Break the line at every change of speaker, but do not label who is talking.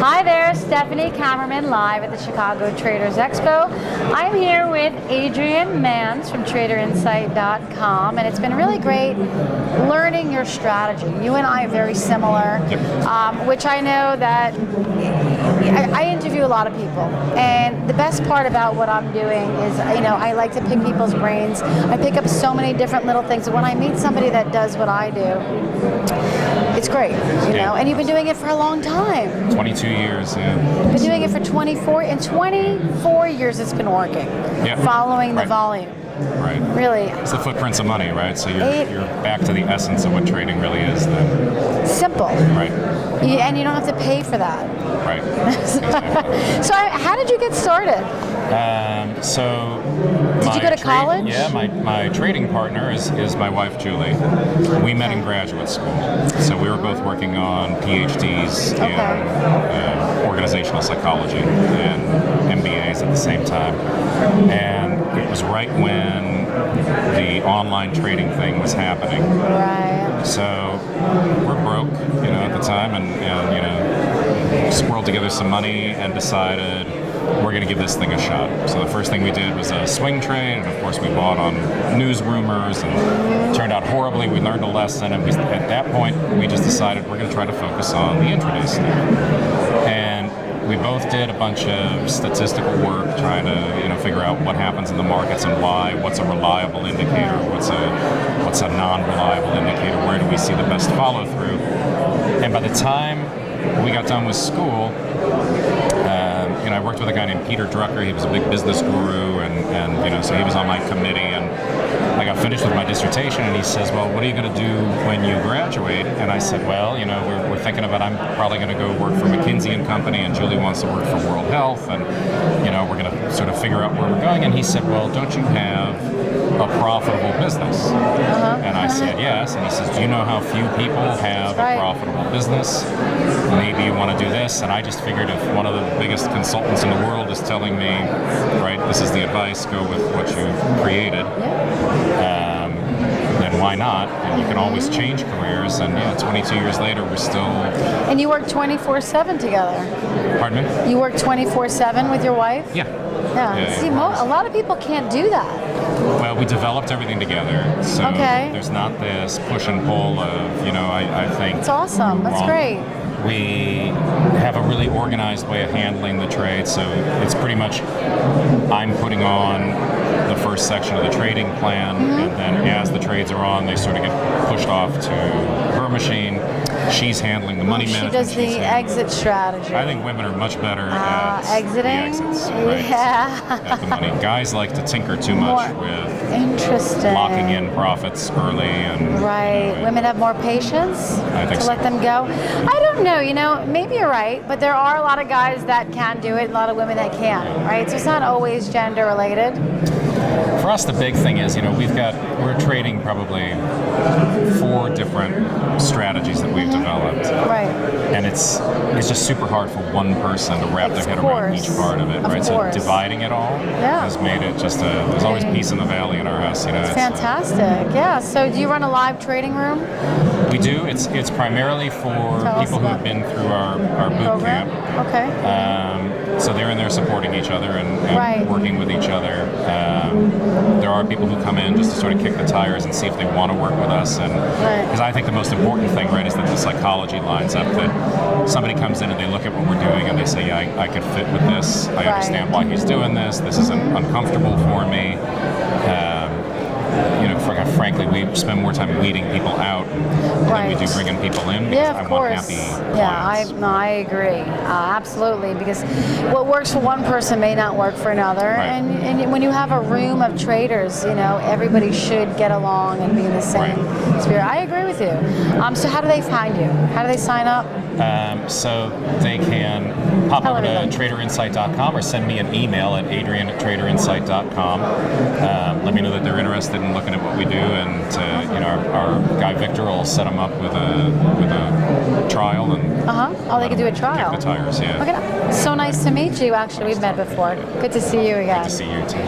Hi there, Stephanie Cameraman live at the Chicago Traders Expo. I'm here with Adrian Manz from TraderInsight.com, and it's been really great learning your strategy. You and I are very similar, which I know that I interview a lot of people, and the best part about what I'm doing is, I like to pick people's brains. I pick up so many different little things. When I meet somebody that does what I do, it's great, and you've been doing it for a long time.
22 years, yeah.
You've been doing it for 24 years it's been working, following the volume.
Right.
Really.
It's the footprints of money, right? So you're back to the essence of what trading really is then.
Simple.
Right.
And you don't have to pay for that.
Right.
So how did you get started? Did you go to college?
Yeah, my trading partner is my wife, Julie. We met in graduate school. So we were both working on PhDs in organizational psychology and MBAs at the same time. And it was right when the online trading thing was happening.
Right.
So we're broke, at the time, and swirled together some money and decided we're going to give this thing a shot. So the first thing we did was a swing trade, and of course we bought on news rumors, and it turned out horribly. We learned a lesson, and at that point we just decided we're going to try to focus on the intraday stuff. And we both did a bunch of statistical work trying to figure out what happens in the markets and why, what's a reliable indicator, what's a non-reliable indicator, where do we see the best follow through. And by the time we got done with school, I worked with a guy named Peter Drucker. He was a big business guru, and so he was on my committee. And I got finished with my dissertation, and he says, "Well, what are you going to do when you graduate?" And I said, "Well, we're thinking about. I'm probably going to go work for McKinsey and Company, and Julie wants to work for World Health, and we're going to sort of figure out where we're going." And he said, "Well, don't you have a profitable business?" And I said, "Yes." And he says, "Do you know how few people have a profitable business? Maybe you want to do this." And I just figured if one of the biggest consultants in the world is telling me, right, this is the advice, go with what you've created, then why not? And you can always change careers. And 22 years later, we're still...
And you work 24/7 together.
Pardon me?
You work 24/7 with your wife?
Yeah.
See, a lot of people can't do that.
Well, we developed everything together, so there's not this push and pull of, I think...
It's awesome. That's great.
We have a really organized way of handling the trade, so it's pretty much I'm putting on the first section of the trading plan, and then as the trades are on, they sort of get pushed off to her machine. She's handling the money management.
She does the exit strategy.
I think women are much better at
exiting.
The exits, right? At the money. Guys like to tinker too much with locking in profits early, and
women have more patience to let them go. I don't know. Maybe you're right, but there are a lot of guys that can do it, and a lot of women that can't. Right? So it's not always gender related.
For us, the big thing is, we're trading probably 4 different strategies that we've developed. Right. And it's just super hard for one person to wrap their head around each part of it, right? So dividing it all has made it just there's always peace in the valley in our house,
It's fantastic, So do you run a live trading room?
We do. It's primarily for people who have been through our boot camp.
Okay.
So they're in there supporting each other and working with each other. There are people who come in just to sort of kick the tires and see if they want to work with us. And because I think the most important thing, is that the psychology lines up. That somebody comes in and they look at what we're doing and they say, "Yeah, I could fit with this. I understand why he's doing this. This isn't uncomfortable for me." Frankly, we spend more time weeding people out than we do bringing people in, because I want happy clients.
I agree. Absolutely, because what works for one person may not work for another. And when you have a room of traders, everybody should get along and be in the same spirit. I agree with you. So how do they find you? How do they sign up?
So they can pop over to TraderInsight.com or send me an email at adrian@TraderInsight.com. Let me know that they're interested in looking at what we do, and our guy Victor will set them up with a trial. And
they can do a trial.
Kick the tires,
Okay. So nice to meet you. Actually, we've met before. Good to see you again.
Good to see you too.